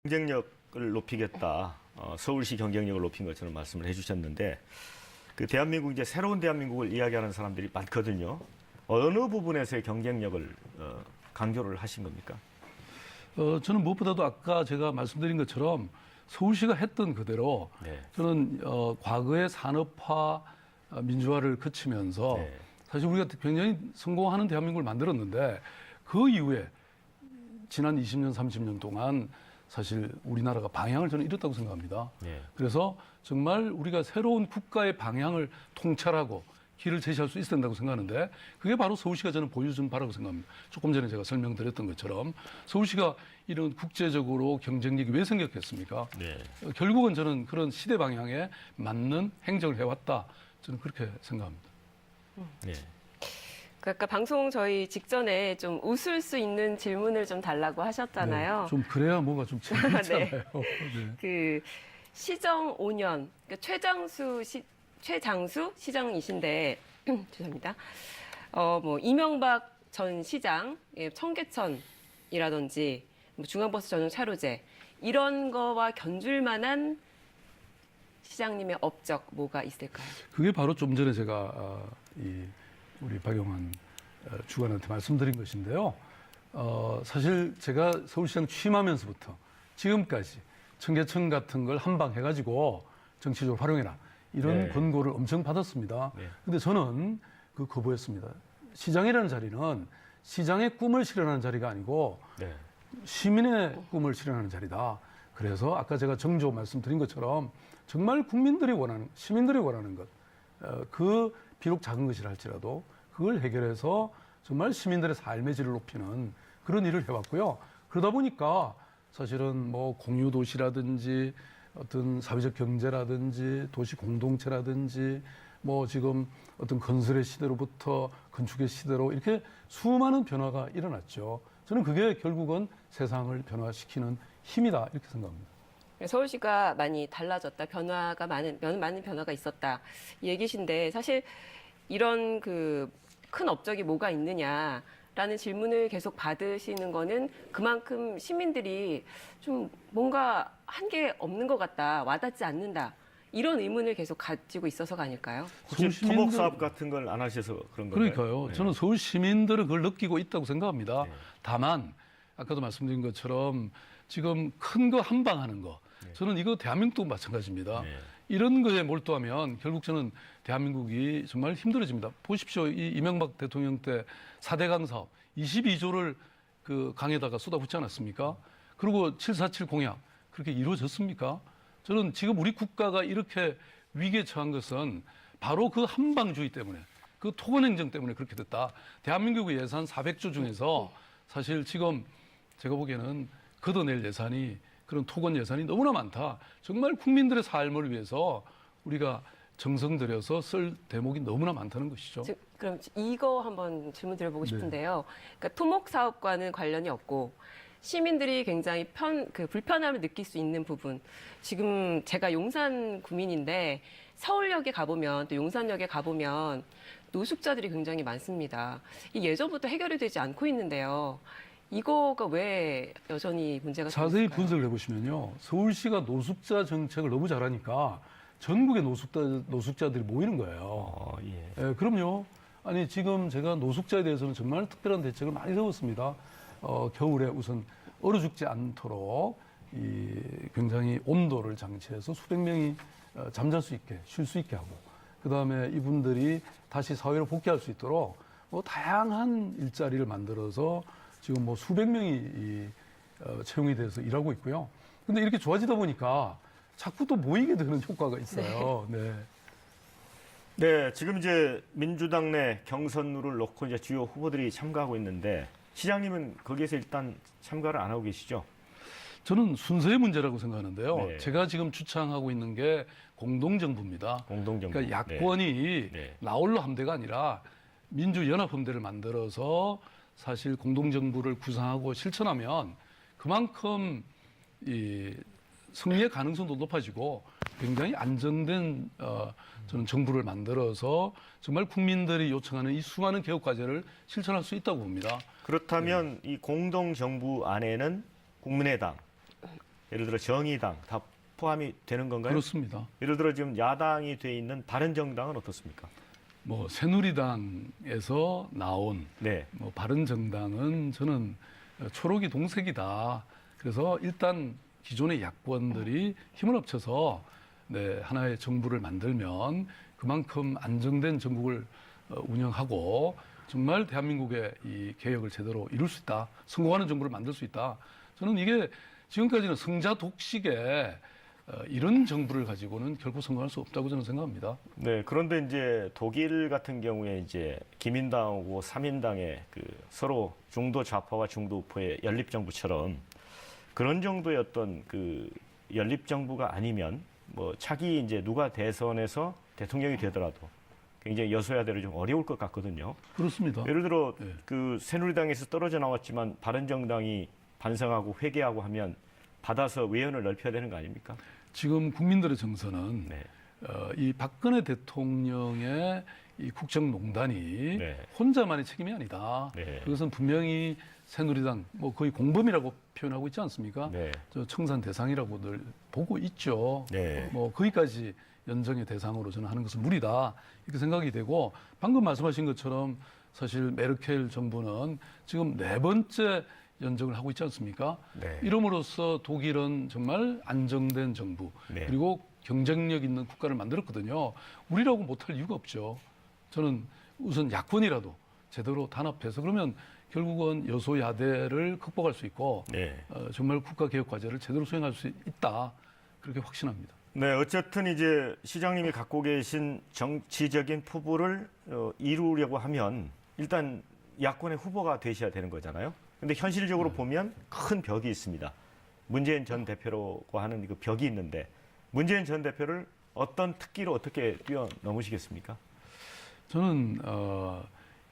경쟁력을 높이겠다. 서울시 경쟁력을 높인 것처럼 말씀을 해주셨는데 그 대한민국 이제 새로운 대한민국을 이야기하는 사람들이 많거든요. 어느 부분에서의 경쟁력을 강조를 하신 겁니까? 저는 무엇보다도 아까 제가 말씀드린 것처럼 서울시가 했던 그대로 네. 저는 과거의 산업화 민주화를 거치면서 네. 사실 우리가 굉장히 성공하는 대한민국을 만들었는데 그 이후에 지난 20년, 30년 동안 사실 우리나라가 방향을 저는 잃었다고 생각합니다. 네. 그래서 정말 우리가 새로운 국가의 방향을 통찰하고 길을 제시할 수 있어야 된다고 생각하는데 그게 바로 서울시가 저는 보여준 바라고 생각합니다. 조금 전에 제가 설명드렸던 것처럼 서울시가 이런 국제적으로 경쟁력이 왜 생겼겠습니까? 네. 결국은 저는 그런 시대 방향에 맞는 행정을 해왔다. 저는 그렇게 생각합니다. 네. 아까 방송 저희 직전에 좀 웃을 수 있는 질문을 좀 달라고 하셨잖아요. 네, 좀 그래야 뭔가 좀 재밌잖아요. 네. 네. 그 시정 5년, 그러니까 최장수 시장이신데 죄송합니다. 뭐 이명박 전 시장 청계천이라든지 뭐 중앙버스 전용 차로제 이런 거와 견줄 만한 시장님의 업적 뭐가 있을까요? 그게 바로 좀 전에 제가 우리 박용환 주관한테 말씀드린 것인데요. 사실 제가 서울시장 취임하면서부터 지금까지 청계천 같은 걸 한 방 해가지고 정치적으로 활용해라. 이런 네. 권고를 엄청 받았습니다. 네. 근데 저는 그 거부했습니다. 시장이라는 자리는 시장의 꿈을 실현하는 자리가 아니고 네. 시민의 꿈을 실현하는 자리다. 그래서 아까 제가 정조 말씀드린 것처럼 정말 국민들이 원하는, 시민들이 원하는 것, 그 비록 작은 것이라 할지라도 그걸 해결해서 정말 시민들의 삶의 질을 높이는 그런 일을 해왔고요. 그러다 보니까 사실은 뭐 공유도시라든지 어떤 사회적 경제라든지 도시 공동체라든지 뭐 지금 어떤 건설의 시대로부터 건축의 시대로 이렇게 수많은 변화가 일어났죠. 저는 그게 결국은 세상을 변화시키는 힘이다 이렇게 생각합니다. 서울시가 많이 달라졌다, 변화가 많은 변화가 있었다 이 얘기신데 사실 이런 그 큰 업적이 뭐가 있느냐라는 질문을 계속 받으시는 거는 그만큼 시민들이 좀 뭔가 한 게 없는 것 같다, 와닿지 않는다 이런 의문을 계속 가지고 있어서가 아닐까요? 혹시 토목 사업 같은 걸 안 하셔서 그런 건가요? 그러니까요. 네. 저는 서울 시민들은 그걸 느끼고 있다고 생각합니다. 네. 다만 아까도 말씀드린 것처럼 지금 큰 거 한 방 하는 거 저는 이거 대한민국도 마찬가지입니다. 네. 이런 거에 몰두하면 결국 저는 대한민국이 정말 힘들어집니다. 보십시오. 이 이명박 대통령 때 4대강 사업 22조를 그 강에다가 쏟아붓지 않았습니까? 그리고 747 공약 그렇게 이루어졌습니까? 저는 지금 우리 국가가 이렇게 위기에 처한 것은 바로 그 한방주의 때문에 그 토건행정 때문에 그렇게 됐다. 대한민국의 예산 400조 중에서 사실 지금 제가 보기에는 걷어낼 예산이 그런 토건 예산이 너무나 많다. 정말 국민들의 삶을 위해서 우리가 정성 들여서 쓸 대목이 너무나 많다는 것이죠. 그럼 이거 한번 질문 드려보고 싶은데요. 그러니까 토목 사업과는 관련이 없고 시민들이 굉장히 불편함을 느낄 수 있는 부분. 지금 제가 용산 구민인데 서울역에 가보면 또 용산역에 가보면 노숙자들이 굉장히 많습니다. 이 예전부터 해결이 되지 않고 있는데요. 이거가 왜 여전히 문제가 자세히 생겼을까요? 분석을 해보시면요. 서울시가 노숙자 정책을 너무 잘하니까 전국의 노숙자들이 모이는 거예요. 예. 예, 그럼요. 아니, 지금 제가 노숙자에 대해서는 정말 특별한 대책을 많이 세웠습니다. 겨울에 우선 얼어 죽지 않도록 굉장히 온도를 장치해서 수백 명이 잠잘 수 있게, 쉴 수 있게 하고, 그 다음에 이분들이 다시 사회로 복귀할 수 있도록 뭐 다양한 일자리를 만들어서 지금 뭐 수백 명이 채용이 돼서 일하고 있고요. 근데 이렇게 좋아지다 보니까 자꾸 또 모이게 되는 효과가 있어요. 네. 네, 지금 이제 민주당 내 경선룰을 놓고 이제 주요 후보들이 참가하고 있는데 시장님은 거기에서 일단 참가를 안 하고 계시죠? 저는 순서의 문제라고 생각하는데요. 네. 제가 지금 주창하고 있는 게 공동정부입니다. 공동정부. 그러니까 야권이 네. 나홀로 함대가 아니라 민주연합함대를 만들어서 사실 공동정부를 구상하고 실천하면 그만큼 이 승리의 가능성도 높아지고 굉장히 안정된 저는 정부를 만들어서 정말 국민들이 요청하는 이 수많은 개혁 과제를 실천할 수 있다고 봅니다. 그렇다면 이 공동정부 안에는 국민의당, 예를 들어 정의당 다 포함이 되는 건가요? 그렇습니다. 예를 들어 지금 야당이 돼 있는 바른정당은 어떻습니까? 뭐 새누리당에서 나온 네. 뭐 바른정당은 저는 초록이 동색이다. 그래서 일단 기존의 야권들이 힘을 합쳐서 네, 하나의 정부를 만들면 그만큼 안정된 전국을 운영하고 정말 대한민국의 이 개혁을 제대로 이룰 수 있다. 성공하는 정부를 만들 수 있다. 저는 이게 지금까지는 성자 독식의 이런 정부를 가지고는 결코 성공할 수 없다고 저는 생각합니다. 네, 그런데 이제 독일 같은 경우에 이제 기민당하고 삼인당의 그 서로 중도 좌파와 중도 우파의 연립 정부처럼 그런 정도의 어떤 그 연립 정부가 아니면 뭐 차기 이제 누가 대선에서 대통령이 되더라도 굉장히 여소야대로 좀 어려울 것 같거든요. 그렇습니다. 예를 들어 네. 그 새누리당에서 떨어져 나왔지만 바른정당이 반성하고 회개하고 하면 받아서 외연을 넓혀야 되는 거 아닙니까? 지금 국민들의 정서는 네. 이 박근혜 대통령의 이 국정농단이 네. 혼자만의 책임이 아니다. 네. 그것은 분명히 새누리당 뭐 거의 공범이라고 표현하고 있지 않습니까? 네. 저 청산 대상이라고들 보고 있죠. 네. 뭐 거기까지 연정의 대상으로 저는 하는 것은 무리다 이렇게 생각이 되고 방금 말씀하신 것처럼 사실 메르켈 정부는 지금 4번째 연정을 하고 있지 않습니까? 네. 이름으로써 독일은 정말 안정된 정부 네. 그리고 경쟁력 있는 국가를 만들었거든요. 우리라고 못할 이유가 없죠. 저는 우선 야권이라도 제대로 단합해서 그러면 결국은 여소야대를 극복할 수 있고 네. 정말 국가개혁 과제를 제대로 수행할 수 있다. 그렇게 확신합니다. 네, 어쨌든 이제 시장님이 갖고 계신 정치적인 포부를 이루려고 하면 일단 야권의 후보가 되셔야 되는 거잖아요. 근데 현실적으로 보면 큰 벽이 있습니다. 문재인 전 대표라고 하는 그 벽이 있는데 문재인 전 대표를 어떤 특기로 어떻게 뛰어넘으시겠습니까? 저는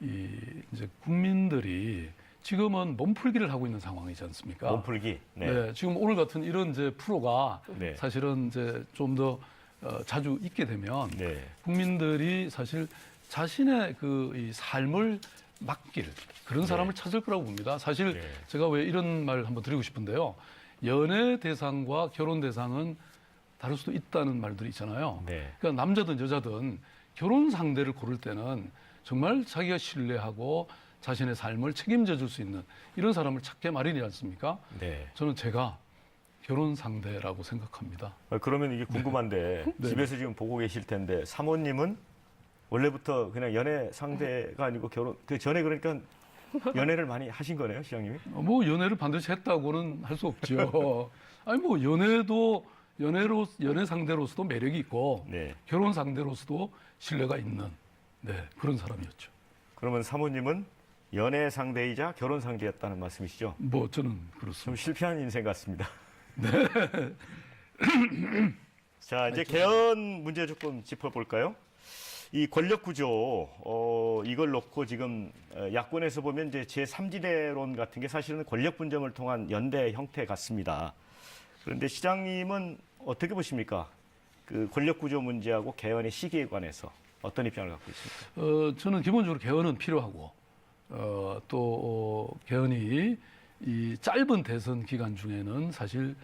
이제 국민들이 지금은 몸풀기를 하고 있는 상황이지 않습니까? 몸풀기. 네. 네, 지금 오늘 같은 이런 이제 프로가 네. 사실은 이제 좀 더 자주 있게 되면 네. 국민들이 사실 자신의 그 이 삶을 맡길 그런 사람을 찾을 거라고 봅니다. 사실 네. 제가 왜 이런 말을 한번 드리고 싶은데요. 연애 대상과 결혼 대상은 다를 수도 있다는 말들이 있잖아요. 네. 그러니까 남자든 여자든 결혼 상대를 고를 때는 정말 자기가 신뢰하고 자신의 삶을 책임져 줄 수 있는 이런 사람을 찾게 마련이지 않습니까? 네. 저는 제가 결혼 상대라고 생각합니다. 그러면 이게 궁금한데 네. 집에서 지금 보고 계실 텐데 사모님은 원래부터 그냥 연애 상대가 아니고 결혼 그 전에 그러니까 연애를 많이 하신 거네요, 시장님이? 뭐 연애를 반드시 했다고는 할 수 없죠. 아니 뭐 연애 상대로서도 매력이 있고 네. 결혼 상대로서도 신뢰가 있는 그런 사람이었죠. 그러면 사모님은 연애 상대이자 결혼 상대였다는 말씀이시죠? 뭐 저는 좀 그렇습니다. 실패한 인생 같습니다. 네. 자, 이제 개헌 문제 조금 짚어볼까요? 이 권력 구조, 이걸 놓고 지금 야권에서 보면 이제 제3지대론 같은 게 사실은 권력 분점을 통한 연대 형태 같습니다. 그런데 시장님은 어떻게 보십니까? 그 권력 구조 문제하고 개헌의 시기에 관해서 어떤 입장을 갖고 있습니까? 저는 기본적으로 개헌은 필요하고 또 개헌이 이 짧은 대선 기간 중에는 사실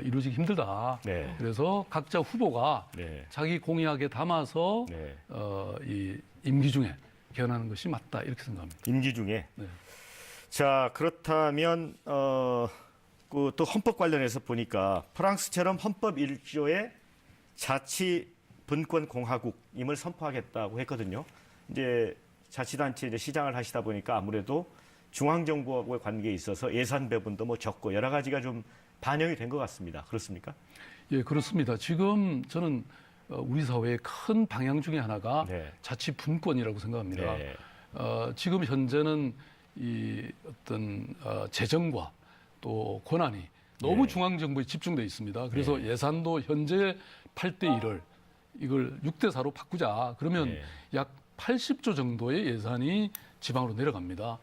이루어지기 힘들다. 네. 그래서 각자 후보가 네. 자기 공약에 담아서 네. 이 임기 중에 개헌하는 것이 맞다 이렇게 생각합니다. 임기 중에. 네. 자, 그렇다면 그 또 헌법 관련해서 보니까 프랑스처럼 헌법 1조에 자치 분권 공화국임을 선포하겠다고 했거든요. 이제 자치단체 이제 시장을 하시다 보니까 아무래도 중앙정부하고의 관계에 있어서 예산 배분도 뭐 적고 여러 가지가 좀 반영이 된 것 같습니다. 그렇습니까? 예, 그렇습니다. 지금 저는 우리 사회의 큰 방향 중에 하나가 네. 자치 분권이라고 생각합니다. 네. 지금 현재는 이 어떤 재정과 또 권한이 너무 네. 중앙정부에 집중돼 있습니다. 그래서 네. 예산도 현재 8대 1을 이걸 6대 4로 바꾸자. 그러면 네. 약 80조 정도의 예산이 지방으로 내려갑니다.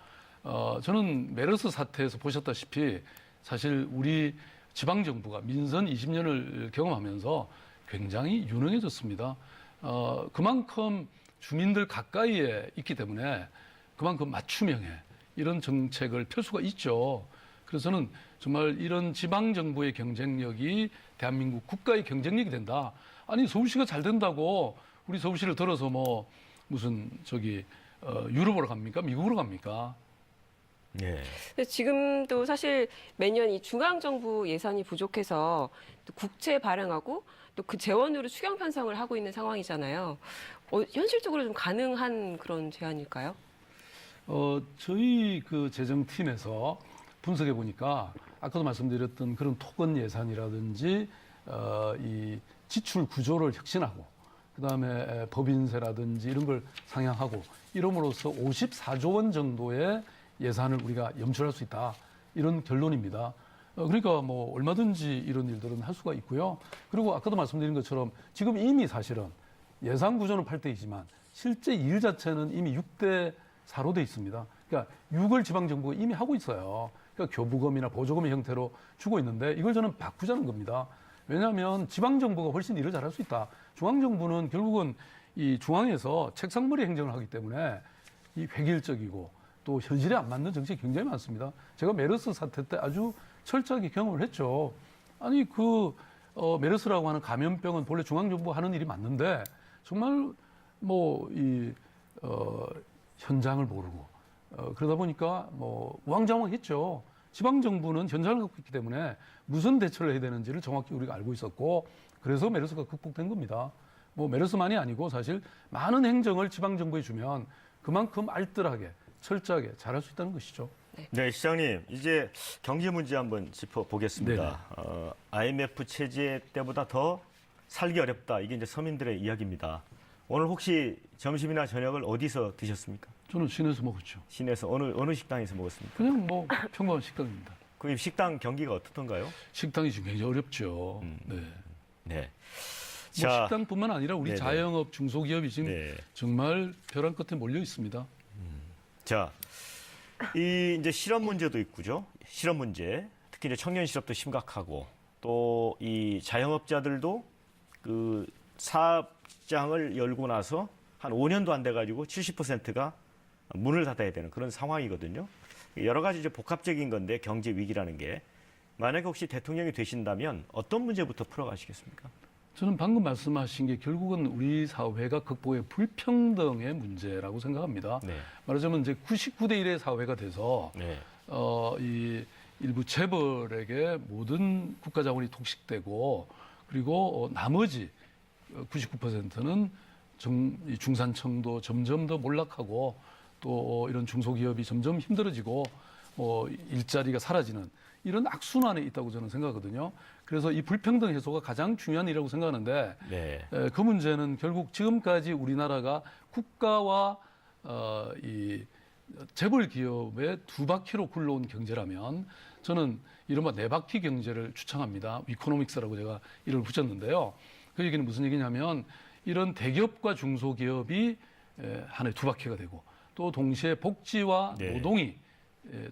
저는 메르스 사태에서 보셨다시피 사실 우리 지방정부가 민선 20년을 경험하면서 굉장히 유능해졌습니다. 그만큼 주민들 가까이에 있기 때문에 그만큼 맞춤형의 이런 정책을 펼 수가 있죠. 그래서는 정말 이런 지방 정부의 경쟁력이 대한민국 국가의 경쟁력이 된다. 아니 서울시가 잘 된다고 우리 서울시를 들어서 뭐 무슨 유럽으로 갑니까? 미국으로 갑니까? 예. 근데 지금도 사실 매년 이 중앙 정부 예산이 부족해서 또 국채 발행하고 또 그 재원으로 추경 편성을 하고 있는 상황이잖아요. 현실적으로 좀 가능한 그런 제안일까요? 저희 그 재정팀에서 분석해 보니까 아까도 말씀드렸던 그런 토건 예산이라든지 이 지출 구조를 혁신하고 그다음에 법인세라든지 이런 걸 상향하고 이름으로써 54조 원 정도의 예산을 우리가 염출할 수 있다. 이런 결론입니다. 그러니까 뭐 얼마든지 이런 일들은 할 수가 있고요. 그리고 아까도 말씀드린 것처럼 지금 이미 사실은 예산 구조는 8대이지만 실제 일 자체는 이미 6대 4로 돼 있습니다. 그러니까 6을 지방정부가 이미 하고 있어요. 그러니까 교부금이나 보조금의 형태로 주고 있는데 이걸 저는 바꾸자는 겁니다. 왜냐하면 지방정부가 훨씬 일을 잘할 수 있다. 중앙정부는 결국은 이 중앙에서 책상머리 행정을 하기 때문에 이 획일적이고 또 현실에 안 맞는 정책이 굉장히 많습니다. 제가 메르스 사태 때 아주 철저하게 경험을 했죠. 아니 메르스라고 하는 감염병은 본래 중앙정부가 하는 일이 맞는데 정말 현장을 모르고 그러다 보니까 우왕좌왕했죠. 지방정부는 현장을 갖고 있기 때문에 무슨 대처를 해야 되는지를 정확히 우리가 알고 있었고 그래서 메르스가 극복된 겁니다. 메르스만이 아니고 사실 많은 행정을 지방정부에 주면 그만큼 알뜰하게 철저하게 잘할 수 있다는 것이죠. 네, 시장님 이제 경제 문제 한번 짚어보겠습니다. IMF 체제 때보다 더 살기 어렵다. 이게 이제 서민들의 이야기입니다. 오늘 혹시 점심이나 저녁을 어디서 드셨습니까? 저는 시내에서 먹었죠. 시내에서 어느 식당에서 먹었습니까? 그냥 평범한 식당입니다. 그 식당 경기가 어떻던가요? 식당이 지금 굉장히 어렵죠. 네. 네. 식당뿐만 아니라 우리 네네. 자영업, 중소기업이 지금 네. 정말 벼랑 끝에 몰려 있습니다. 자, 이 이제 실업 문제도 있고요. 실업 문제, 특히 이제 청년 실업도 심각하고 또 이 자영업자들도 그 사업장을 열고 나서 한 5년도 안 돼가지고 70%가 문을 닫아야 되는 그런 상황이거든요. 여러 가지 이제 복합적인 건데 경제 위기라는 게 만약에 혹시 대통령이 되신다면 어떤 문제부터 풀어가시겠습니까? 저는 방금 말씀하신 게 결국은 우리 사회가 극복의 불평등의 문제라고 생각합니다. 네. 말하자면 이제 99대 1의 사회가 돼서 네. 이 일부 재벌에게 모든 국가 자원이 독식되고 그리고 나머지 99%는 중산층도 점점 더 몰락하고 또 이런 중소기업이 점점 힘들어지고 일자리가 사라지는 이런 악순환에 있다고 저는 생각하거든요. 그래서 이 불평등 해소가 가장 중요한 일이라고 생각하는데 네. 그 문제는 결국 지금까지 우리나라가 국가와 이 재벌 기업의 두 바퀴로 굴러온 경제라면 저는 이른바 네 바퀴 경제를 추천합니다. 위코노믹스라고 제가 이름을 붙였는데요. 그 얘기는 무슨 얘기냐면 이런 대기업과 중소기업이 하나의 두 바퀴가 되고 또 동시에 복지와 네. 노동이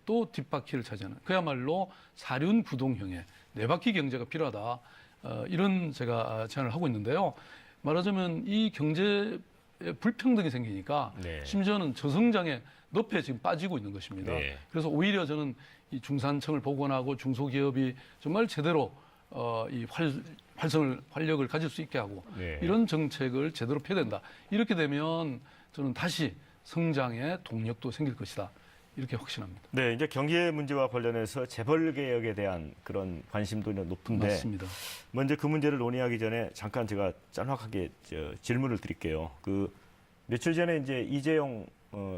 또 뒷바퀴를 차지하는 그야말로 사륜구동형의 네 바퀴 경제가 필요하다. 이런 제가 제안을 하고 있는데요. 말하자면 이 경제 불평등이 생기니까 네. 심지어는 저성장의 늪에 지금 빠지고 있는 것입니다. 네. 그래서 오히려 저는 이 중산층을 복원하고 중소기업이 정말 제대로 이 활력을 가질 수 있게 하고 네. 이런 정책을 제대로 펴야 된다. 이렇게 되면 저는 다시 성장의 동력도 생길 것이다. 이렇게 확신합니다. 네, 이제 경제 문제와 관련해서 재벌 개혁에 대한 그런 관심도 높은데 맞습니다. 먼저 그 문제를 논의하기 전에 잠깐 제가 짤막하게 질문을 드릴게요. 그 며칠 전에 이제 이재용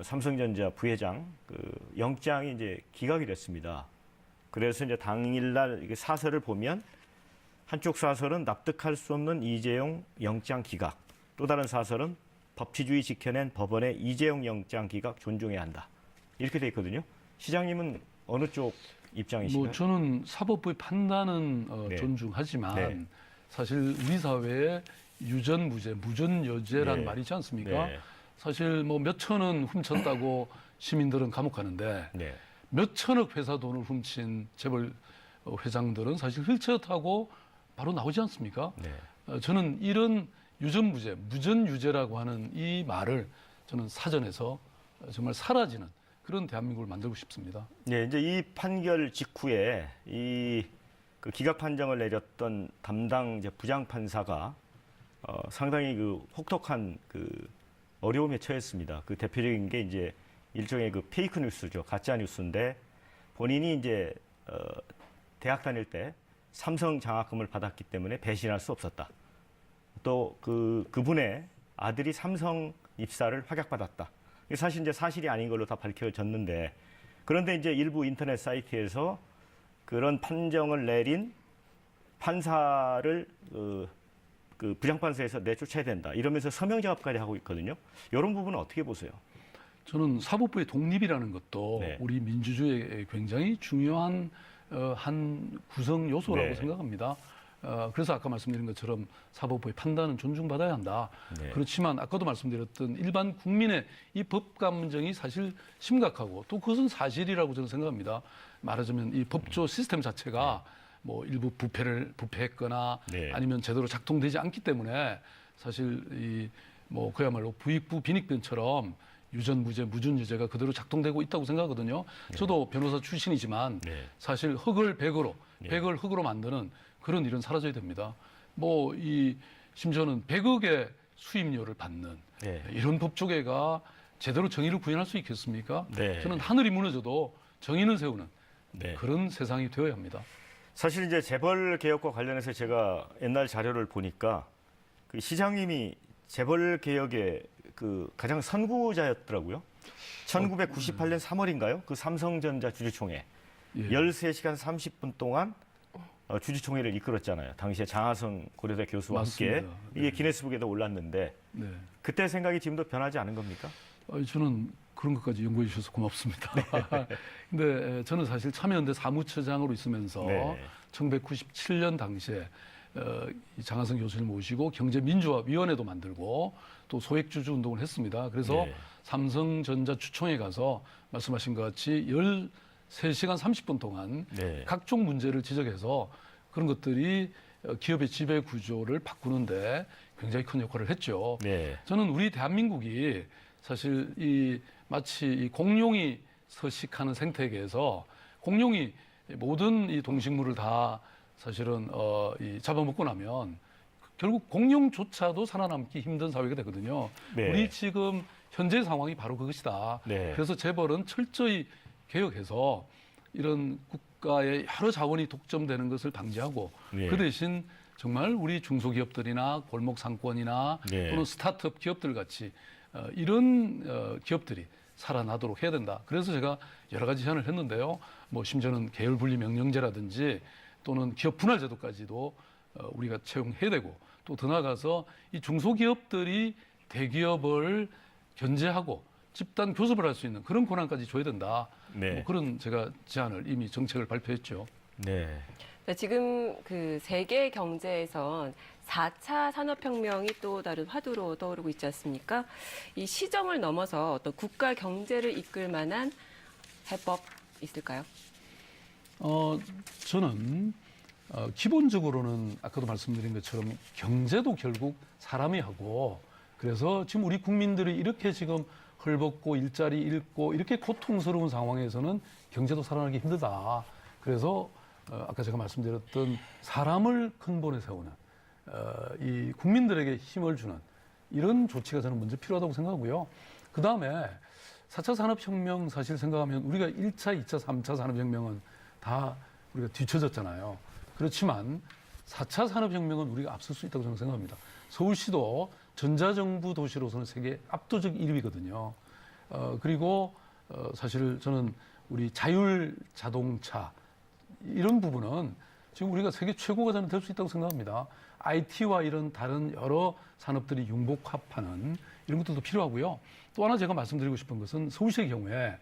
삼성전자 부회장 그 영장이 이제 기각이 됐습니다. 그래서 이제 당일날 이게 사설을 보면 한쪽 사설은 납득할 수 없는 이재용 영장 기각, 또 다른 사설은 법치주의 지켜낸 법원의 이재용 영장 기각 존중해야 한다. 이렇게 돼 있거든요. 시장님은 어느 쪽 입장이신가요? 저는 사법부의 판단은 네. 존중하지만 네. 사실 우리 사회에 유전무죄, 무전여죄라는 네. 말이 있지 않습니까? 네. 사실 몇 천원 훔쳤다고 시민들은 감옥 가는데 네. 몇 천억 회사 돈을 훔친 재벌 회장들은 사실 휠체어타고 바로 나오지 않습니까? 네. 저는 이런 유전무죄, 무전유죄라고 하는 이 말을 저는 사전에서 정말 사라지는 그런 대한민국을 만들고 싶습니다. 네, 이제 이 판결 직후에 그 기각 판정을 내렸던 담당 이제 부장 판사가 상당히 그 혹독한 그 어려움에 처했습니다. 그 대표적인 게 이제 일종의 그 페이크 뉴스죠. 가짜 뉴스인데 본인이 이제 대학 다닐 때 삼성 장학금을 받았기 때문에 배신할 수 없었다. 또 그분의 아들이 삼성 입사를 확약받았다. 이게 사실 이제 사실이 아닌 걸로 다 밝혀졌는데, 그런데 이제 일부 인터넷 사이트에서 그런 판정을 내린 판사를 그 부장판사에서 내쫓아야 된다 이러면서 서명 작업까지 하고 있거든요. 이런 부분은 어떻게 보세요? 저는 사법부의 독립이라는 것도 네. 우리 민주주의의 굉장히 중요한 한 구성 요소라고 네. 생각합니다. 그래서 아까 말씀드린 것처럼 사법부의 판단은 존중받아야 한다. 네. 그렇지만 아까도 말씀드렸던 일반 국민의 이 법 감정이 사실 심각하고 또 그것은 사실이라고 저는 생각합니다. 말하자면 이 법조 시스템 자체가 뭐 일부 부패했거나 네. 아니면 제대로 작동되지 않기 때문에 사실 이 뭐 그야말로 부익부 빈익변처럼 유전무죄, 무준유죄가 그대로 작동되고 있다고 생각하거든요. 저도 변호사 출신이지만 네. 사실 흙을 백으로, 네. 백을 흙으로 만드는 그런 일은 사라져야 됩니다. 뭐 이 심지어는 100억의 수임료를 받는 네. 이런 법조계가 제대로 정의를 구현할 수 있겠습니까? 네. 저는 하늘이 무너져도 정의는 세우는 네. 그런 세상이 되어야 합니다. 사실 이제 재벌 개혁과 관련해서 제가 옛날 자료를 보니까 그 시장님이 재벌 개혁의 그 가장 선구자였더라고요. 1998년 3월인가요? 그 삼성전자 주주총회. 예. 13시간 30분 동안 주주총회를 이끌었잖아요. 당시에 장하성 고려대 교수와 함께. 맞습니다. 이게 기네스북에도 올랐는데 네. 그때 생각이 지금도 변하지 않은 겁니까? 저는 그런 것까지 연구해 주셔서 고맙습니다. 근데 저는 사실 참여연대 사무처장으로 있으면서 네. 1997년 당시에 이 장하성 교수를 모시고 경제민주화위원회도 만들고 또 소액주주 운동을 했습니다. 그래서 네. 삼성전자 주총에 가서 말씀하신 것 같이 13시간 30분 동안 네. 각종 문제를 지적해서 그런 것들이 기업의 지배 구조를 바꾸는데 굉장히 큰 역할을 했죠. 네. 저는 우리 대한민국이 사실 이 마치 이 공룡이 서식하는 생태계에서 공룡이 모든 이 동식물을 다 사실은 이 잡아먹고 나면 결국 공룡조차도 살아남기 힘든 사회가 되거든요. 네. 우리 지금 현재 상황이 바로 그것이다. 네. 그래서 재벌은 철저히 개혁해서 이런 국가의 여러 자원이 독점되는 것을 방지하고 네. 그 대신 정말 우리 중소기업들이나 골목 상권이나 네. 또는 스타트업 기업들 같이 이런 기업들이 살아나도록 해야 된다. 그래서 제가 여러 가지 제안을 했는데요. 뭐 심지어는 계열 분리 명령제라든지 또는 기업 분할 제도까지도 우리가 채용해야 되고 또 더 나아가서 이 중소기업들이 대기업을 견제하고 집단 교섭을 할 수 있는 그런 권한까지 줘야 된다. 네. 뭐 그런 제가 제안을 이미 정책을 발표했죠. 네. 네, 지금 그 세계 경제에선 4차 산업혁명이 또 다른 화두로 떠오르고 있지 않습니까? 이 시정을 넘어서 어떤 국가 경제를 이끌 만한 해법 있을까요? 저는 기본적으로는 아까도 말씀드린 것처럼 경제도 결국 사람이 하고 그래서 지금 우리 국민들이 이렇게 지금 헐벗고 일자리 잃고 이렇게 고통스러운 상황에서는 경제도 살아나기 힘들다. 그래서 아까 제가 말씀드렸던 사람을 근본에 세우는 이 국민들에게 힘을 주는 이런 조치가 저는 먼저 필요하다고 생각하고요. 그 다음에 4차 산업혁명 사실 생각하면 우리가 1차, 2차, 3차 산업혁명은 다 우리가 뒤처졌잖아요. 그렇지만 4차 산업혁명은 우리가 앞설 수 있다고 저는 생각합니다. 서울시도 전자정부 도시로서는 세계 압도적 1위거든요. 그리고 사실 저는 우리 자율 자동차 이런 부분은 지금 우리가 세계 최고가 저는 될 수 있다고 생각합니다. IT와 이런 다른 여러 산업들이 융복합하는 이런 것들도 필요하고요. 또 하나 제가 말씀드리고 싶은 것은 서울시의 경우에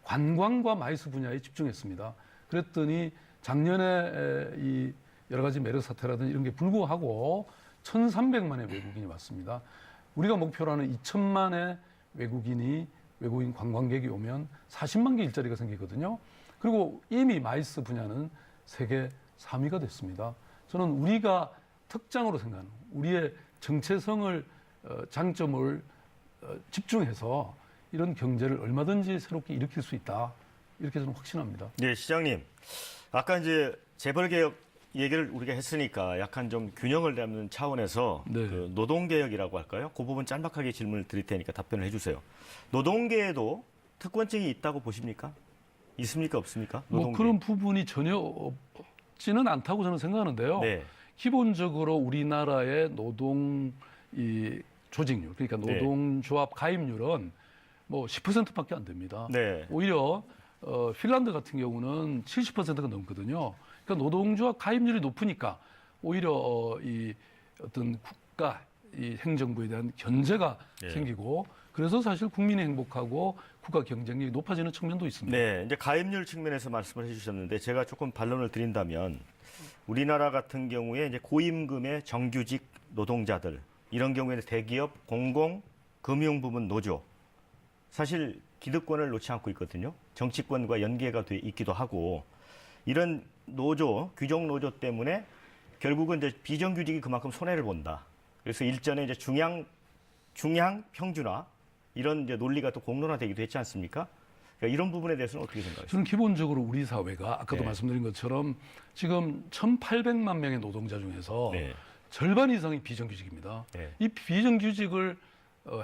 관광과 마이스 분야에 집중했습니다. 그랬더니 작년에 이 여러 가지 매력 사태라든지 이런 게 불구하고 1,300만의 외국인이 왔습니다. 우리가 목표로 하는 2천만의 외국인 관광객이 오면 40만 개 일자리가 생기거든요. 그리고 이미 마이스 분야는 세계 3위가 됐습니다. 저는 우리가 특장으로 생각하는 우리의 정체성을 장점을 집중해서 이런 경제를 얼마든지 새롭게 일으킬 수 있다. 이렇게 저는 확신합니다. 네, 시장님. 아까 이제 재벌개혁 얘기를 우리가 했으니까 약간 좀 균형을 잡는 차원에서 네. 그 노동개혁이라고 할까요? 그 부분 짤막하게 질문을 드릴 테니까 답변을 해주세요. 노동계에도 특권층이 있다고 보십니까? 있습니까? 없습니까? 뭐 노동계. 그런 부분이 전혀 없지는 않다고 저는 생각하는데요. 네. 기본적으로 우리나라의 노동 이 조직률, 그러니까 네. 노동조합 가입률은 뭐 10%밖에 안 됩니다. 네. 오히려 핀란드 같은 경우는 70%가 넘거든요. 그러니까 노동조합 가입률이 높으니까 오히려 이 어떤 국가 이 행정부에 대한 견제가 네. 생기고 그래서 사실 국민이 행복하고 국가 경쟁력이 높아지는 측면도 있습니다. 네, 이제 가입률 측면에서 말씀을 해주셨는데 제가 조금 반론을 드린다면 우리나라 같은 경우에 이제 고임금의 정규직 노동자들 이런 경우에는 대기업, 공공, 금융 부문 노조 사실 기득권을 놓지 않고 있거든요. 정치권과 연계가 돼 있기도 하고 이런 노조, 규정 노조 때문에 결국은 이제 비정규직이 그만큼 손해를 본다. 그래서 일전에 이제 중향 평준화 이런 이제 논리가 또 공론화되기도 했지 않습니까? 그러니까 이런 부분에 대해서는 어떻게 생각하세요? 저는 기본적으로 우리 사회가 아까도 네. 말씀드린 것처럼 지금 1,800만 명의 노동자 중에서 네. 절반 이상이 비정규직입니다. 네. 이 비정규직을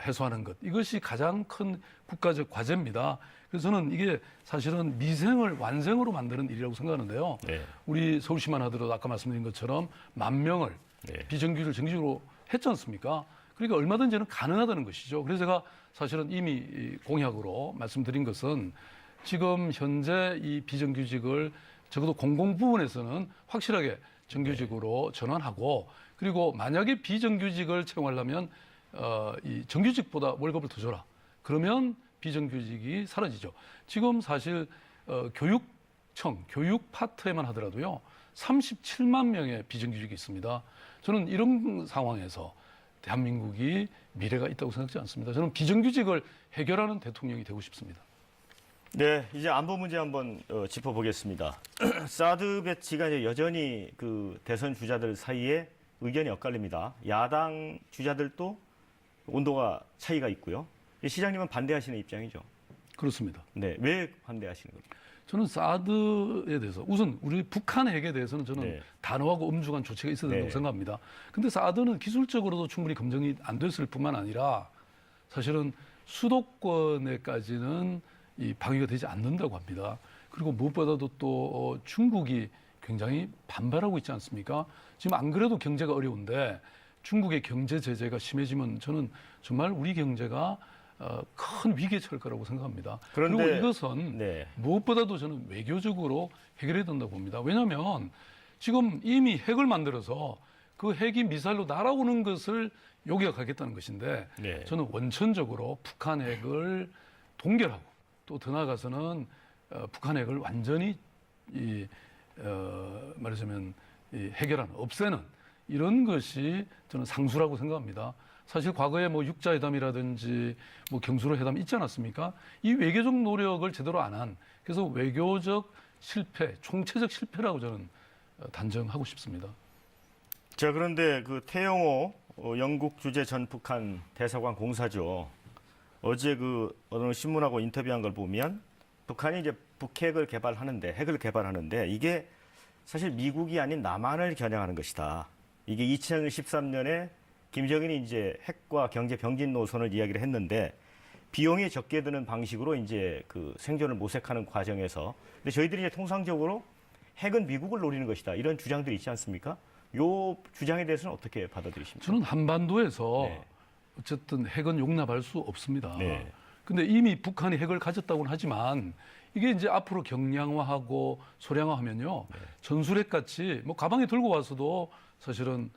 해소하는 것 이것이 가장 큰 국가적 과제입니다. 그래서 저는 이게 사실은 미생을 완생으로 만드는 일이라고 생각하는데요. 네. 우리 서울시만 하더라도 아까 말씀드린 것처럼 10,000명을 네. 비정규직을 정규직으로 했지 않습니까? 그러니까 얼마든지는 가능하다는 것이죠. 그래서 제가 사실은 이미 이 공약으로 말씀드린 것은 지금 현재 이 비정규직을 적어도 공공 부분에서는 확실하게 정규직으로 전환하고 그리고 만약에 비정규직을 채용하려면 이 정규직보다 월급을 더 줘라. 그러면 비정규직이 사라지죠. 지금 사실 교육청, 교육 파트에만 하더라도요. 37만 명의 비정규직이 있습니다. 저는 이런 상황에서 대한민국이 미래가 있다고 생각하지 않습니다. 저는 비정규직을 해결하는 대통령이 되고 싶습니다. 네, 이제 안보 문제 한번 짚어보겠습니다. 사드 배치가 이제 여전히 그 대선 주자들 사이에 의견이 엇갈립니다. 야당 주자들도 온도가 차이가 있고요. 시장님은 반대하시는 입장이죠. 그렇습니다. 네, 왜 반대하시는 겁니까? 저는 사드에 대해서 우선 우리 북한 핵에 대해서는 저는 네. 단호하고 엄중한 조치가 있어야 된다고 네. 생각합니다. 근데 사드는 기술적으로도 충분히 검증이 안 됐을 뿐만 아니라 사실은 수도권에까지는 이 방위가 되지 않는다고 합니다. 그리고 무엇보다도 또 중국이 굉장히 반발하고 있지 않습니까? 지금 안 그래도 경제가 어려운데 중국의 경제 제재가 심해지면 저는 정말 우리 경제가 큰 위기에 처할 거라고 생각합니다. 그런데- 그리고 이것은 네. 무엇보다도 저는 외교적으로 해결해야 된다고 봅니다. 왜냐하면 지금 이미 핵을 만들어서 그 핵이 미사일로 날아오는 것을 요격하겠다는 것인데 네. 저는 원천적으로 북한 핵을 동결하고 또 더 나아가서는 북한 핵을 완전히 말하자면 해결하는, 없애는 이런 것이 저는 상수라고 생각합니다. 사실 과거에 뭐 육자회담이라든지 뭐 경수로 회담 있지 않았습니까? 이 외교적 노력을 제대로 안 한, 그래서 외교적 실패, 총체적 실패라고 저는 단정하고 싶습니다. 자, 그런데 그 태영호 영국 주재 전 북한 대사관 공사죠. 어제 그 어느 신문하고 인터뷰한 걸 보면 북한이 이제 북핵을 개발하는데 핵을 개발하는데 이게 사실 미국이 아닌 남한을 겨냥하는 것이다. 이게 2013년에 김정은이 이제 핵과 경제 병진 노선을 이야기를 했는데 비용이 적게 드는 방식으로 이제 그 생존을 모색하는 과정에서 근데 저희들이 이제 통상적으로 핵은 미국을 노리는 것이다. 이런 주장들이 있지 않습니까? 요 주장에 대해서는 어떻게 받아들이십니까? 저는 한반도에서 네. 어쨌든 핵은 용납할 수 없습니다. 네. 근데 이미 북한이 핵을 가졌다고는 하지만 이게 이제 앞으로 경량화하고 소량화하면요. 전술핵 같이 뭐 가방에 들고 와서도 사실은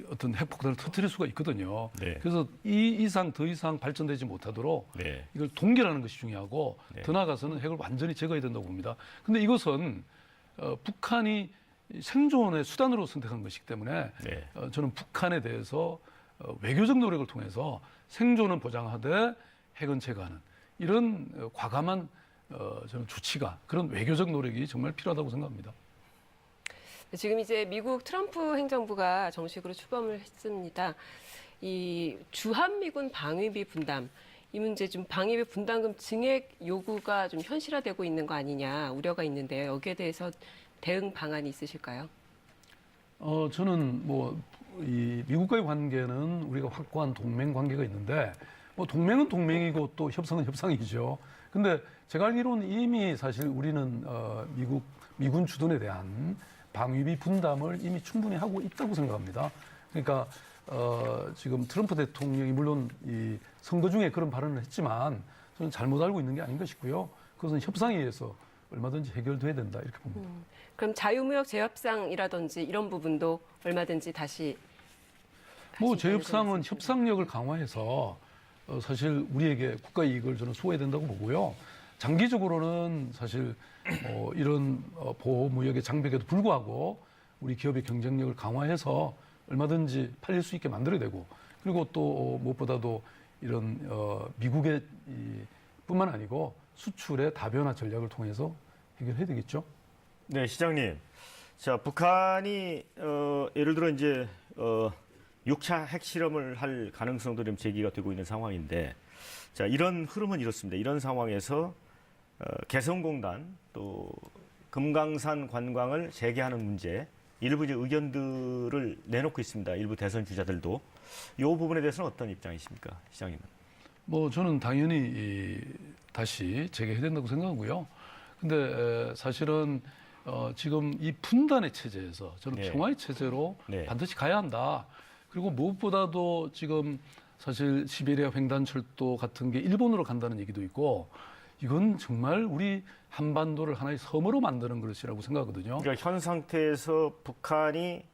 어떤 핵폭탄을 터뜨릴 수가 있거든요. 네. 그래서 이 이상 더 이상 발전되지 못하도록 네. 이걸 동결하는 것이 중요하고 네. 더 나아가서는 핵을 완전히 제거해야 된다고 봅니다. 근데 이것은 북한이 생존의 수단으로 선택한 것이기 때문에 네. 저는 북한에 대해서 외교적 노력을 통해서 생존은 보장하되 핵은 제거하는 이런 과감한 저는 조치가 그런 외교적 노력이 정말 필요하다고 생각합니다. 지금 이제 미국 트럼프 행정부가 정식으로 출범을 했습니다. 이 주한미군 방위비 분담 이 문제 좀 방위비 분담금 증액 요구가 좀 현실화되고 있는 거 아니냐 우려가 있는데요. 여기에 대해서 대응 방안이 있으실까요? 저는 이 미국과의 관계는 우리가 확고한 동맹 관계가 있는데 동맹은 동맹이고 또 협상은 협상이죠. 근데 제가 알기로는 이미 사실 우리는 미군 주둔에 대한 방위비 분담을 이미 충분히 하고 있다고 생각합니다. 그러니까 지금 트럼프 대통령이 물론 이 선거 중에 그런 발언을 했지만 저는 잘못 알고 있는 게 아닌가 싶고요. 그것은 협상에 의해서 얼마든지 해결돼야 된다 이렇게 봅니다. 그럼 자유무역 재협상이라든지 이런 부분도 얼마든지 다시 재협상은 협상력을 강화해서 사실 우리에게 국가 이익을 저는 수호해야 된다고 보고요. 장기적으로는 사실 이런 보호 무역의 장벽에도 불구하고 우리 기업의 경쟁력을 강화해서 얼마든지 팔릴 수 있게 만들어야 되고 그리고 또 무엇보다도 이런 미국의 뿐만 아니고 수출의 다변화 전략을 통해서 해결해야 되겠죠. 네, 시장님. 자, 북한이 예를 들어 이제 6차 핵실험을 할 가능성도 좀 제기가 되고 있는 상황인데, 자, 이런 흐름은 이렇습니다. 이런 상황에서 개성공단 또 금강산 관광을 재개하는 문제, 일부 이제 의견들을 내놓고 있습니다. 일부 대선 주자들도. 이 부분에 대해서는 어떤 입장이십니까, 시장님은? 저는 당연히 다시 재개해야 된다고 생각하고요. 근데 사실은 지금 이 분단의 체제에서 저는 네. 평화의 체제로 네. 반드시 가야 한다. 그리고 무엇보다도 지금 사실 시베리아 횡단철도 같은 게 일본으로 간다는 얘기도 있고 이건 정말 우리 한반도를 하나의 섬으로 만드는 것이라고 생각하거든요. 그러니까 현 상태에서 북한이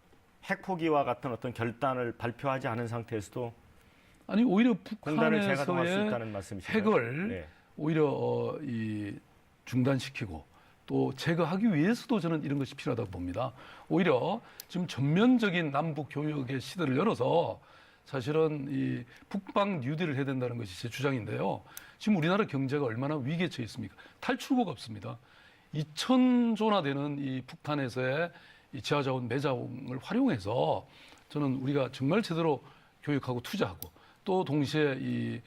핵 포기와 같은 어떤 결단을 발표하지 않은 상태에서도 아니 오히려 공단을 재가동할 수 북한에서의 있다는 말씀이시죠? 핵을 네. 오히려 중단시키고 또 제거하기 위해서도 저는 이런 것이 필요하다고 봅니다. 오히려 지금 전면적인 남북 교역의 시대를 열어서 사실은 이 북방 뉴딜을 해야 된다는 것이 제 주장인데요. 지금 우리나라 경제가 얼마나 위기에 처해 있습니까? 탈출구가 없습니다. 2,000조나 되는 이 북한에서의 이 지하자원, 매자원을 활용해서 저는 우리가 정말 제대로 교육하고 투자하고 또 동시에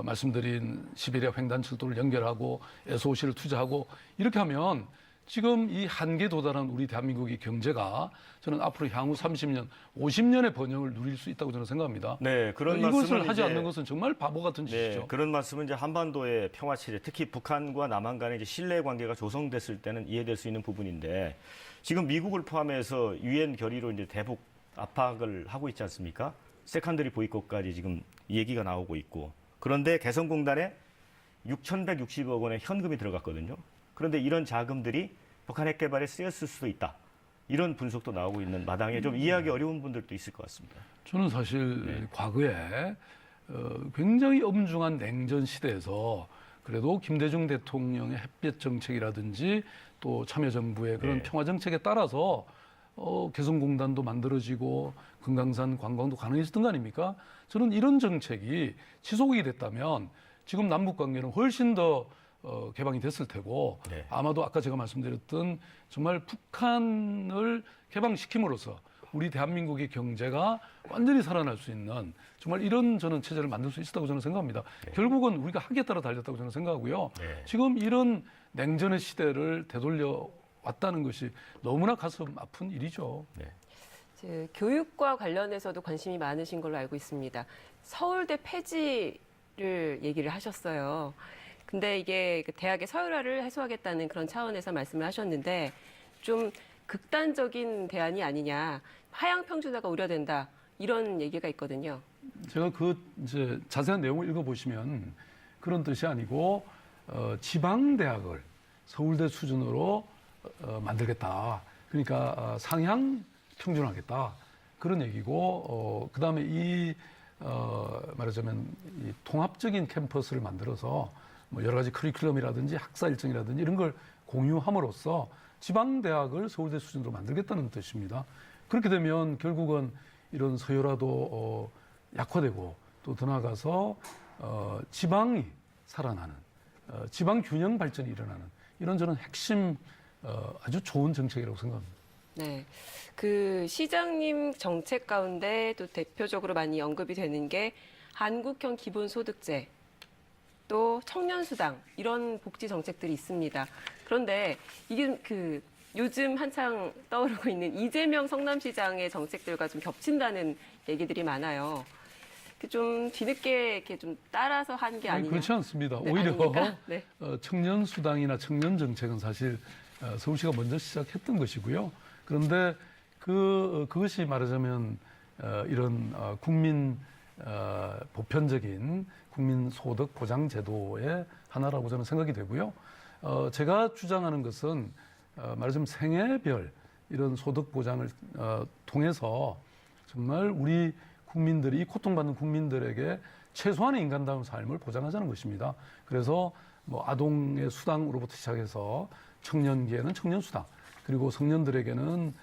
말씀드린 시베리아 횡단철도를 연결하고 SOC를 투자하고 이렇게 하면 지금 이 한계에 도달한 우리 대한민국의 경제가 저는 앞으로 향후 30년, 50년의 번영을 누릴 수 있다고 저는 생각합니다. 네, 그런 이것을 말씀을 하지 이제, 않는 것은 정말 바보 같은 짓이죠. 네, 그런 말씀은 이제 한반도의 평화 체제, 특히 북한과 남한 간의 이제 신뢰 관계가 조성됐을 때는 이해될 수 있는 부분인데 지금 미국을 포함해서 유엔 결의로 이제 대북 압박을 하고 있지 않습니까? 세컨더리 보이콧까지 지금 얘기가 나오고 있고 그런데 개성공단에 6,160억 원의 현금이 들어갔거든요. 그런데 이런 자금들이 북한 핵 개발에 쓰였을 수도 있다. 이런 분석도 나오고 있는 마당에 좀 이해하기 어려운 분들도 있을 것 같습니다. 저는 사실 과거에 굉장히 엄중한 냉전 시대에서 그래도 김대중 대통령의 햇볕 정책이라든지 또 참여정부의 그런 평화 정책에 따라서 개성공단도 만들어지고 금강산 관광도 가능해졌던 거 아닙니까? 저는 이런 정책이 지속이 됐다면 지금 남북 관계는 훨씬 더 개방이 됐을 테고 아마도 아까 제가 말씀드렸던 정말 북한을 개방시킴으로써 우리 대한민국의 경제가 완전히 살아날 수 있는 정말 이런 저는 체제를 만들 수 있었다고 저는 생각합니다. 결국은 우리가 학에 따라 달렸다고 저는 생각하고요. 지금 이런 냉전의 시대를 되돌려 왔다는 것이 너무나 가슴 아픈 일이죠. 교육과 관련해서도 관심이 많으신 걸로 알고 있습니다. 서울대 폐지를 얘기를 하셨어요. 근데 이게 대학의 서열화를 해소하겠다는 그런 차원에서 말씀을 하셨는데 좀 극단적인 대안이 아니냐, 하향 평준화가 우려된다 이런 얘기가 있거든요. 제가 이제 자세한 내용을 읽어보시면 그런 뜻이 아니고 지방 대학을 서울대 수준으로 만들겠다. 그러니까 상향 평준화하겠다. 그런 얘기고 그다음에 말하자면 이 통합적인 캠퍼스를 만들어서 뭐 여러 가지 커리큘럼이라든지 학사 일정이라든지 이런 걸 공유함으로써 지방 대학을 서울대 수준으로 만들겠다는 뜻입니다. 그렇게 되면 결국은 이런 서열화도 약화되고 또 더 나아가서 지방이 살아나는 지방 균형 발전이 일어나는 이런 저는 핵심 아주 좋은 정책이라고 생각합니다. 네, 그 시장님 정책 가운데 또 대표적으로 많이 언급이 되는 게 한국형 기본소득제 또 청년수당 이런 복지 정책들이 있습니다. 그런데 이게 요즘 한창 떠오르고 있는 이재명 성남시장의 정책들과 좀 겹친다는 얘기들이 많아요. 좀 뒤늦게 이렇게 좀 따라서 한 게 아니냐? 그렇지 않습니다. 네, 오히려 아닙니까? 네. 청년 수당이나 청년 정책은 사실 서울시가 먼저 시작했던 것이고요. 그런데 그것이 말하자면 이런 국민 보편적인 국민 소득 보장 제도의 하나라고 저는 생각이 되고요. 제가 주장하는 것은 말하자면 생애별 이런 소득 보장을 통해서 정말 우리 국민들이 이 고통받는 국민들에게 최소한의 인간다운 삶을 보장하자는 것입니다. 그래서 뭐 아동의 수당으로부터 시작해서 청년기에는 청년 수당, 그리고 성년들에게는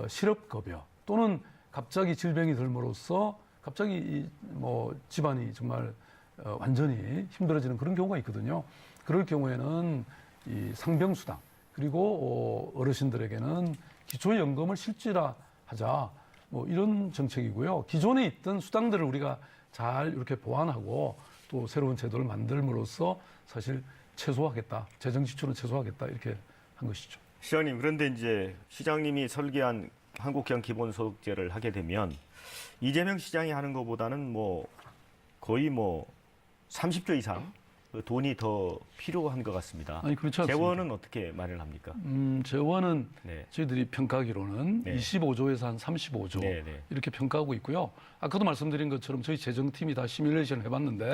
실업급여 또는 갑자기 질병이 들므로써 갑자기 뭐 집안이 정말 완전히 힘들어지는 그런 경우가 있거든요. 그럴 경우에는 이 상병수당, 그리고 어르신들에게는 기초연금을 실질화하자, 뭐 이런 정책이고요. 기존에 있던 수당들을 우리가 잘 이렇게 보완하고 또 새로운 제도를 만들므로써 사실 최소화하겠다, 재정 지출은 최소화하겠다 이렇게 한 것이죠. 시장님, 그런데 이제 시장님이 설계한 한국형 기본소득제를 하게 되면 이재명 시장이 하는 것보다는 뭐 거의 뭐 30조 이상 돈이 더 필요한 것 같습니다. 아니, 그렇지 않습니다. 재원은 어떻게 마련합니까? 재원은 네. 저희들이 평가하기로는 네. 25조에서 한 35조 네, 네. 이렇게 평가하고 있고요. 아까도 말씀드린 것처럼 저희 재정팀이 다 시뮬레이션을 해봤는데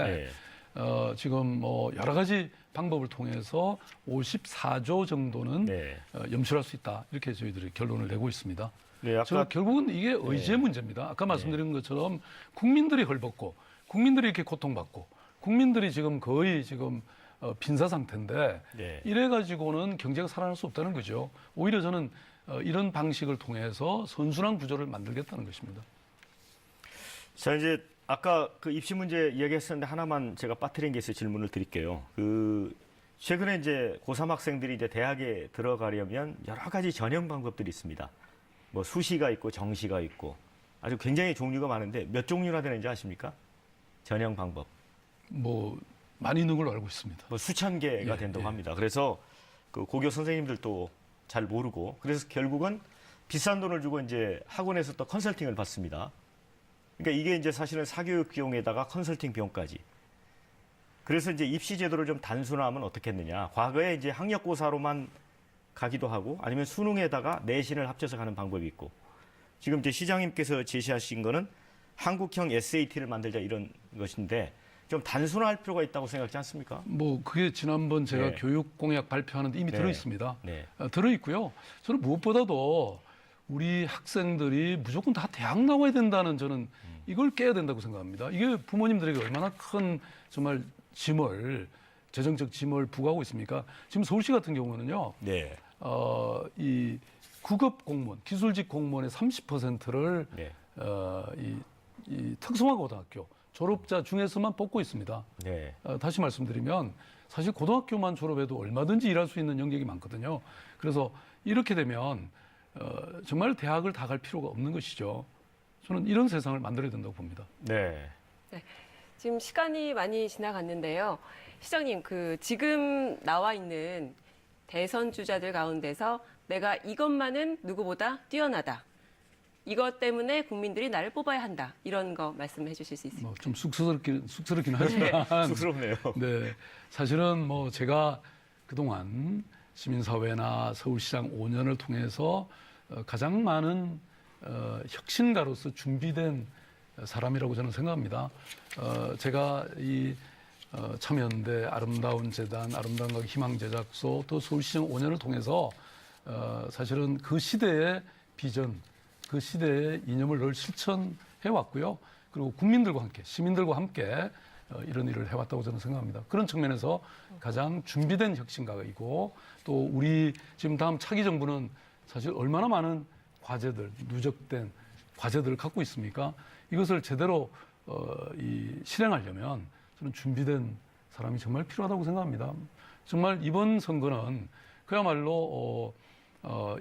네. 지금 뭐 여러 가지 방법을 통해서 54조 정도는 네. 염출할 수 있다, 이렇게 저희들이 결론을 내고 있습니다. 네, 아까 결국은 이게 의지의 문제입니다. 아까 말씀드린 것처럼 국민들이 헐벗고 국민들이 이렇게 고통받고 국민들이 지금 거의 지금 빈사 상태인데 네. 이래 가지고는 경제가 살아날 수 없다는 거죠. 오히려 저는 이런 방식을 통해서 선순환 구조를 만들겠다는 것입니다. 자, 이제 아까 그 입시 문제 이야기했었는데 하나만 제가 빠뜨린 게 있어서 질문을 드릴게요. 최근에 이제 고3 학생들이 이제 대학에 들어가려면 여러 가지 전형 방법들이 있습니다. 뭐 수시가 있고 정시가 있고 아주 굉장히 종류가 많은데 몇 종류나 되는지 아십니까? 전형 방법. 뭐 많이 있는 걸로 알고 있습니다. 뭐 수천 개가 예, 된다고 예. 합니다. 그래서 그 고교 선생님들도 잘 모르고 그래서 결국은 비싼 돈을 주고 이제 학원에서 또 컨설팅을 받습니다. 그러니까 이게 이제 사실은 사교육 비용에다가 컨설팅 비용까지. 그래서 이제 입시 제도를 좀 단순화하면 어떻겠느냐. 과거에 이제 학력고사로만 가기도 하고 아니면 수능에다가 내신을 합쳐서 가는 방법이 있고 지금 이제 시장님께서 제시하신 거는 한국형 SAT를 만들자 이런 것인데 좀 단순화할 필요가 있다고 생각하지 않습니까? 뭐 그게 지난번 제가 네. 교육 공약 발표하는데 이미 네. 들어 있습니다. 네. 들어 있고요. 저는 무엇보다도 우리 학생들이 무조건 다 대학 나와야 된다는 저는 이걸 깨야 된다고 생각합니다. 이게 부모님들에게 얼마나 큰 정말 재정적 짐을 부과하고 있습니까? 지금 서울시 같은 경우는요. 네. 이 구급 공무원, 기술직 공무원의 30%를 네. 이 특성화고등학교 졸업자 중에서만 뽑고 있습니다. 네. 다시 말씀드리면 사실 고등학교만 졸업해도 얼마든지 일할 수 있는 영역이 많거든요. 그래서 이렇게 되면 정말 대학을 다 갈 필요가 없는 것이죠. 저는 이런 세상을 만들어야 된다고 봅니다. 네. 지금 시간이 많이 지나갔는데요. 시장님, 지금 나와 있는 대선 주자들 가운데서 내가 이것만은 누구보다 뛰어나다. 이것 때문에 국민들이 나를 뽑아야 한다. 이런 거 말씀해 주실 수 있습니까? 뭐 좀 쑥스럽긴 하지만 쑥스럽네요. 네, 사실은 뭐 제가 그동안 시민사회나 서울시장 5년을 통해서 가장 많은 혁신가로서 준비된 사람이라고 저는 생각합니다. 제가 이 참여연대 아름다운 재단, 아름다운 가옥 희망제작소 또 서울시장 5년을 통해서 사실은 그 시대의 비전, 그 시대의 이념을 늘 실천해 왔고요. 그리고 국민들과 함께, 시민들과 함께 이런 일을 해왔다고 저는 생각합니다. 그런 측면에서 가장 준비된 혁신가이고 또 우리 지금 다음 차기 정부는 사실 얼마나 많은 과제들, 누적된 과제들을 갖고 있습니까? 이것을 제대로 실행하려면 저는 준비된 사람이 정말 필요하다고 생각합니다. 정말 이번 선거는 그야말로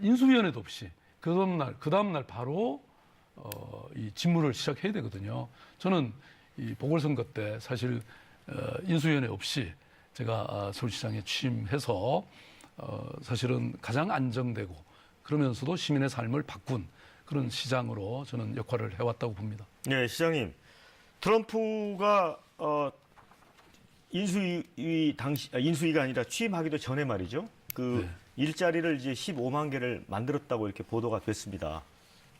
인수위원회도 없이 그 다음날 바로 이 직무를 시작해야 되거든요. 저는 이 보궐선거 때 사실 인수위원회 없이 제가 서울시장에 취임해서 사실은 가장 안정되고 그러면서도 시민의 삶을 바꾼 그런 시장으로 저는 역할을 해왔다고 봅니다. 네, 시장님. 트럼프가 인수위가 아니라 취임하기도 전에 말이죠. 그 일자리를 이제 15만 개를 만들었다고 이렇게 보도가 됐습니다.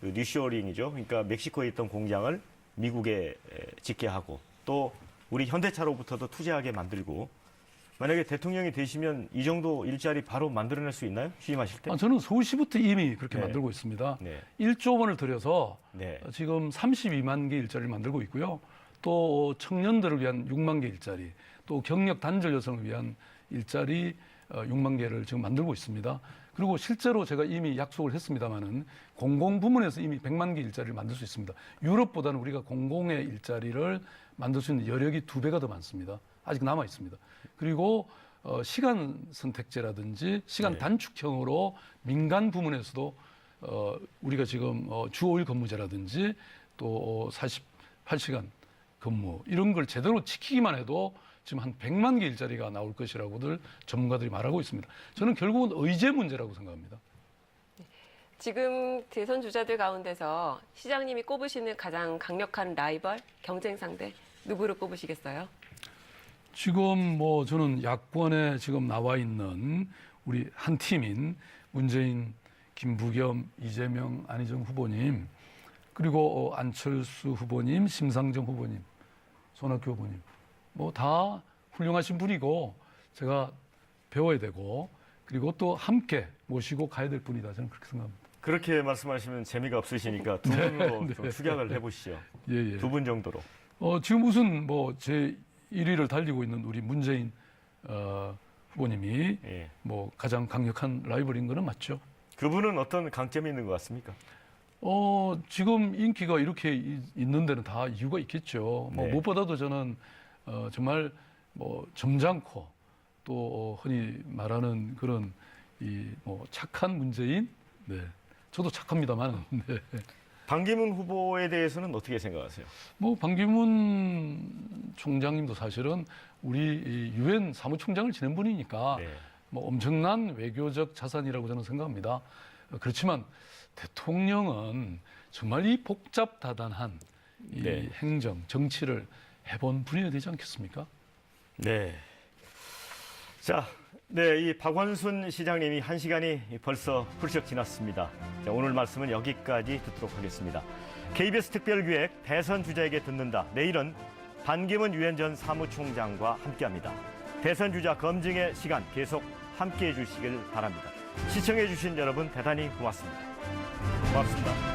그 리쇼어링이죠. 그러니까 멕시코에 있던 공장을 미국에 짓게 하고 또 우리 현대차로부터도 투자하게 만들고 만약에 대통령이 되시면 이 정도 일자리 바로 만들어낼 수 있나요? 취임하실 때? 저는 서울시부터 이미 그렇게 네. 만들고 있습니다. 네. 1조 원을 들여서 네. 지금 32만 개 일자리를 만들고 있고요. 또 청년들을 위한 6만 개 일자리, 또 경력 단절 여성을 위한 일자리 6만 개를 지금 만들고 있습니다. 그리고 실제로 제가 이미 약속을 했습니다마는 공공부문에서 이미 100만 개 일자리를 만들 수 있습니다. 유럽보다는 우리가 공공의 일자리를 만들 수 있는 여력이 2배가 더 많습니다. 아직 남아 있습니다. 그리고 시간 선택제라든지 시간 네. 단축형으로 민간 부문에서도 우리가 지금 주 5일 근무제라든지 또 48시간 근무 이런 걸 제대로 지키기만 해도 지금 한 100만 개 일자리가 나올 것이라고들 전문가들이 말하고 있습니다. 저는 결국은 의제 문제라고 생각합니다. 지금 대선 주자들 가운데서 시장님이 꼽으시는 가장 강력한 라이벌, 경쟁 상대 누구를 꼽으시겠어요? 지금 뭐 저는 야권에 지금 나와 있는 우리 한 팀인 문재인, 김부겸, 이재명, 안희정 후보님, 그리고 안철수 후보님, 심상정 후보님, 손학규 후보님, 뭐 다 훌륭하신 분이고 제가 배워야 되고 그리고 또 함께 모시고 가야 될 분이다. 저는 그렇게 생각합니다. 그렇게 말씀하시면 재미가 없으시니까 두 분으로 네. 좀 축약을 해보시죠. 예. 두 분 정도로. 지금 우선 뭐 제 1위를 달리고 있는 우리 문재인 후보님이 예. 뭐 가장 강력한 라이벌인 거는 맞죠. 그분은 어떤 강점이 있는 것 같습니까? 지금 인기가 이렇게 있는 데는 다 이유가 있겠죠. 뭐 네. 무엇보다도 저는 정말 뭐 점잖고 또 흔히 말하는 그런 이 뭐 착한 문재인. 네. 저도 착합니다만. 네. 반기문 후보에 대해서는 어떻게 생각하세요? 뭐 반기문 총장님도 사실은 우리 유엔 사무총장을 지낸 분이니까 네. 뭐 엄청난 외교적 자산이라고 저는 생각합니다. 그렇지만 대통령은 정말 이 복잡다단한 이 네. 행정, 정치를 해본 분이어야 되지 않겠습니까? 네. 자, 네, 이 박원순 시장님이 1시간이 벌써 훌쩍 지났습니다. 자, 오늘 말씀은 여기까지 듣도록 하겠습니다. KBS 특별기획 대선 주자에게 듣는다. 내일은 반기문 유엔 전 사무총장과 함께합니다. 대선 주자 검증의 시간 계속 함께해 주시길 바랍니다. 시청해 주신 여러분 대단히 고맙습니다. 고맙습니다.